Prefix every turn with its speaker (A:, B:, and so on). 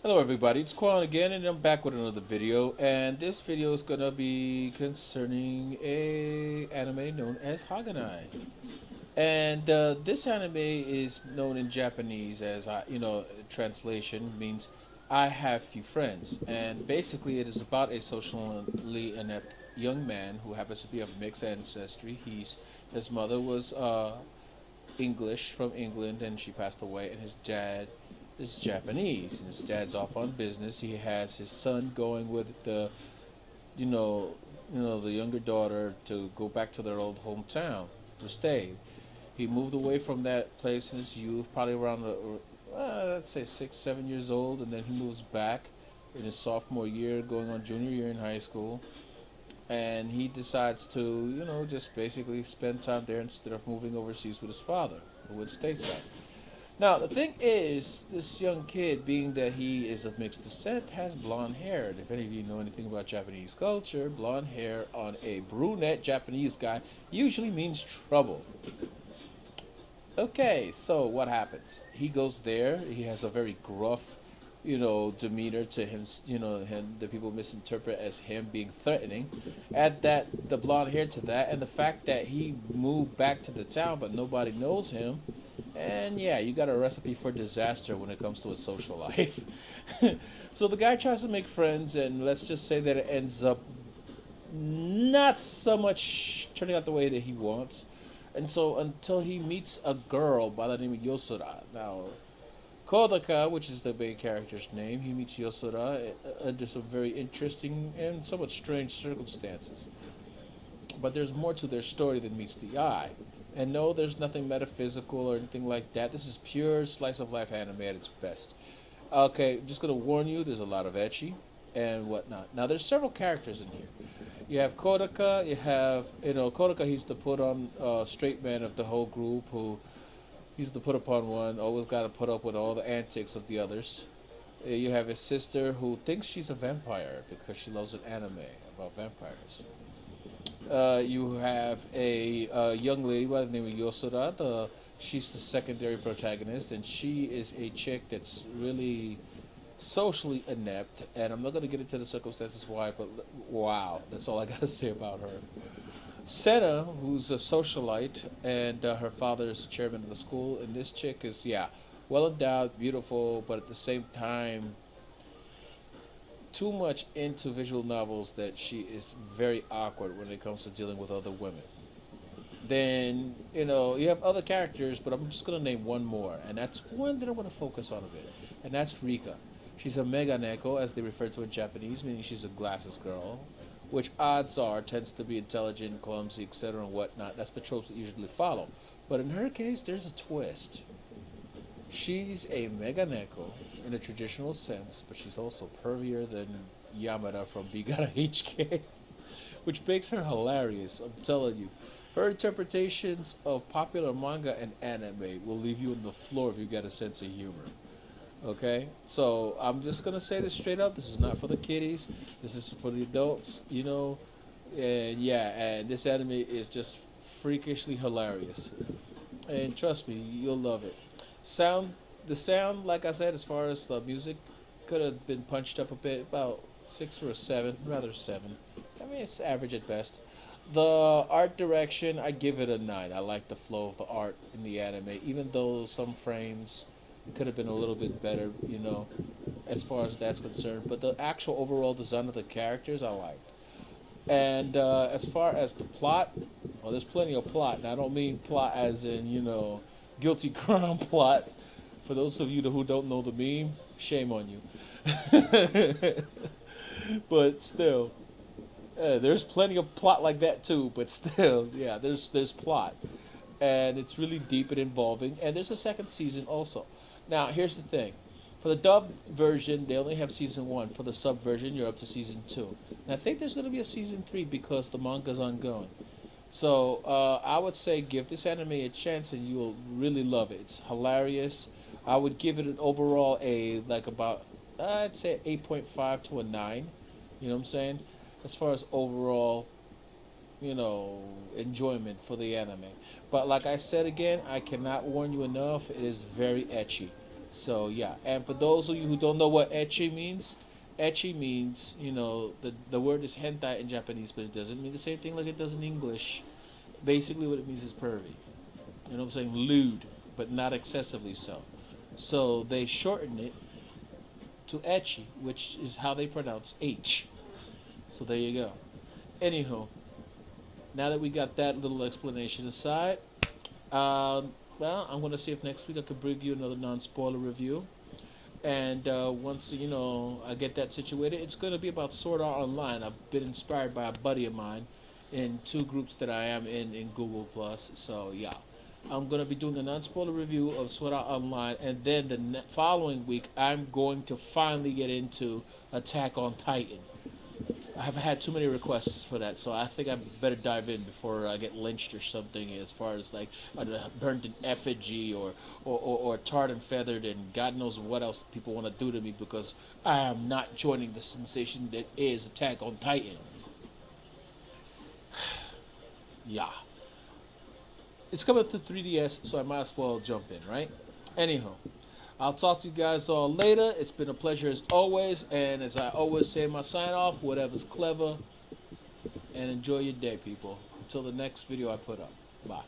A: Hello everybody, it's Quan again and I'm back with another video, and this video is gonna be concerning a anime known as Haganai. And this anime is known in Japanese as translation means I have few friends, and basically it is about a socially inept young man who happens to be of mixed ancestry. His mother was English from England, and she passed away, and his dad is Japanese, and his dad's off on business. He has his son going with you know, the younger daughter to go back to their old hometown to stay. He moved away from that place in his youth, probably around let's say 6, 7 years old, and then he moves back in his sophomore year, going on junior year in high school, and he decides to, just basically spend time there instead of moving overseas with his father, who was stateside. Now, the thing is, this young kid, being that he is of mixed descent, has blonde hair. And if any of you know anything about Japanese culture, blonde hair on a brunette Japanese guy usually means trouble. Okay, so what happens? He goes there. He has a very gruff, demeanor to him. Him the people misinterpret as him being threatening. Add that the blonde hair to that, and the fact that he moved back to the town, but nobody knows him. And yeah, you got a recipe for disaster when it comes to his social life. So the guy tries to make friends, and let's just say that it ends up not so much turning out the way that he wants. And so until he meets a girl by the name of Yosura. Now, Kodaka, which is the main character's name, he meets Yosura under some very interesting and somewhat strange circumstances. But there's more to their story than meets the eye. And no, there's nothing metaphysical or anything like that. This is pure slice of life anime at its best. Okay, just gonna warn you, there's a lot of ecchi and whatnot. Now, there's several characters in here. You have Kodaka. You have, Kodaka. He's the put on straight man of the whole group. Who he's the put upon one. Always got to put up with all the antics of the others. You have his sister who thinks she's a vampire because she loves an anime about vampires. You have a young lady by the name of Yosura. She's the secondary protagonist, and she is a chick that's really socially inept. And I'm not going to get into the circumstances why, but wow, that's all I got to say about her. Senna, who's a socialite, and her father is chairman of the school, and this chick is, yeah, well endowed, beautiful, but at the same time, too much into visual novels that she is very awkward when it comes to dealing with other women. Then, you have other characters, but I'm just going to name one more, and that's one that I want to focus on a bit, and that's Rika. She's a mega neko, as they refer to in Japanese, meaning she's a glasses girl, which odds are tends to be intelligent, clumsy, etc., and whatnot. That's the tropes that usually follow. But in her case, there's a twist. She's a mega neko in a traditional sense, but she's also pervier than Yamada from Bigara HK, which makes her hilarious. I'm telling you, her interpretations of popular manga and anime will leave you on the floor if you get a sense of humor. Okay, so I'm just gonna say this straight up. This is not for the kiddies. This is for the adults. And yeah, and this anime is just freakishly hilarious. And trust me, you'll love it. Sound, the sound, like I said, as far as the music, could have been punched up a bit, about 6 or 7, rather 7. I mean, it's average at best. The art direction, I give it a 9. I like the flow of the art in the anime, even though some frames it could have been a little bit better, as far as that's concerned. But the actual overall design of the characters, I liked. And as far as the plot, well, there's plenty of plot. And I don't mean plot as in, guilty crown plot. For those of you who don't know the meme, shame on you. But still, there's plenty of plot like that too. But still, yeah, there's plot, and it's really deep and involving. And there's a second season also. Now, here's the thing. For the dub version, they only have season 1. For the sub version, you're up to season 2. And I think there's going to be a season 3 because the manga's ongoing. So I would say give this anime a chance and you'll really love it. It's hilarious. I would give it an overall I'd say 8.5 to a 9. You know what I'm saying? As far as overall, enjoyment for the anime. But like I said again, I cannot warn you enough. It is very ecchi. So yeah, and for those of you who don't know what ecchi means, the word is hentai in Japanese, but it doesn't mean the same thing like it does in English. Basically, what it means is pervy. You know what I'm saying? Lewd, but not excessively so. So they shorten it to ecchi, which is how they pronounce H. So there you go. Anywho, now that we got that little explanation aside, well, I'm gonna see if next week I could bring you another non-spoiler review. And once I get that situated, it's gonna be about Sword Art Online. I've been inspired by a buddy of mine in two groups that I am in Google Plus. So yeah, I'm gonna be doing a non-spoiler review of Sword Art Online, and then the following week I'm going to finally get into Attack on Titan. I have had too many requests for that, so I think I better dive in before I get lynched or something. As far as like burnt in effigy or tarred and feathered, and God knows what else people want to do to me because I am not joining the sensation that is Attack on Titan. Yeah, it's coming to 3DS, so I might as well jump in, right? Anyhow, I'll talk to you guys all later. It's been a pleasure as always, and as I always say in my sign off, whatever's clever, and enjoy your day, people. Until the next video I put up. Bye.